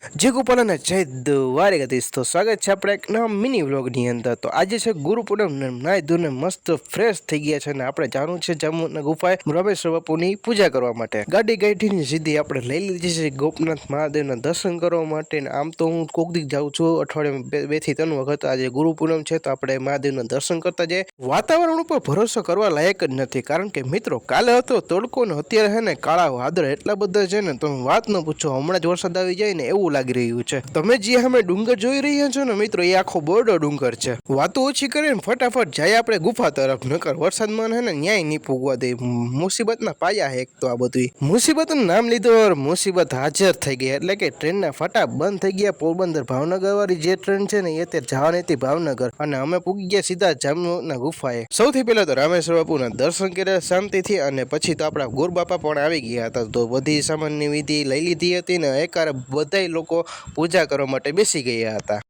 જય ગોપાલ અને જય દ્વારકાધીશ. તો સ્વાગત છે આપણે એક નવા મિની વ્લોગની અંદર. તો આજે છે ગુરુ પૂનમ, નાઈ ધોઈને મસ્ત ફ્રેશ થઈ ગયા છે અને આપણે જાણવું છે જાંબુના ગુફાએ રામેશ્વર બાપુની પૂજા કરવા માટે. ગાડી ગાડીની સીધી આપણે લઈ લીધી છે ગોપનાથ મહાદેવના દર્શન કરવા માટે. આમ તો હું કોક દી જાઉં છું અઠવાડિયામાં 2 થી 3 વખત. આજે ગુરુ પૂનમ છે તો આપણે મહાદેવના દર્શન કરતા જઈએ. વાતાવરણ ઉપર ભરોસો કરવા લાયક જ નથી, કારણ કે મિત્રો કાલે હતો તડકો ને અત્યારે છે ને કાળા વાદળ એટલા બધા છે ને તમે વાત ન પૂછો. હમણાં જ વરસાદ આવી જાય ને એવું લાગી રહ્યું છે. તમે જે અમે ડુંગર જોઈ રહ્યા છો ને મિત્રો, એ આખો બોર્ડો ડુંગર છે. વાતો ઓછી કરીને ફટાફટ જાય આપણે ગુફા તરફ, નકર વરસાદમાં છે ને ન્યાય નહીં પૂગવા દે. મુસીબતના પાયા હે એક તો આ બધું. મુસીબતનું નામ લીધું, મુસીબત હાજર થઈ ગઈ. એટલે કે ટ્રેનના ફટા બંધ થઈ ગયા. પોરબંદર ભાવનગર વાળી જે ટ્રેન છે ને એ અત્યારે જવાની હતી ભાવનગર, અને અમે પૂગી ગયા સીધા જામનગરના ગુફાએ. સૌથી પહેલા તો રામેશ્વર બાપુના દર્શન કર્યા શાંતિથી, અને પછી તો આપણા ગોરબાપા પણ આવી ગયા હતા. તો બધી સામાનની વિધિ લઈ લીધી હતી ને એકારે બધા લોકો પૂજા કરવા માટે બેસી ગયા હતા.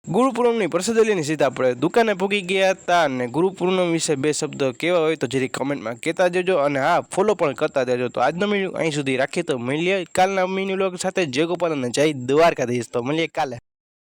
ગુરુ પૂનમની પ્રસાદ લઈને સીધા આપણે દુકાને પૂગી ગયા હતા. અને ગુરુ પૂનમ વિશે 2 શબ્દ કેવા હોય તો જરી કમેન્ટમાં કહેતા જજો, અને હા ફોલો પણ કરતા જજો. તો આજનો મેન્યુ અહીં સુધી રાખીએ, તો મળીએ કાલના મેન્યુ લોક સાથે. જય ગોપાલ અને જય દ્વારકાધીશ. તો મળીએ કાલે.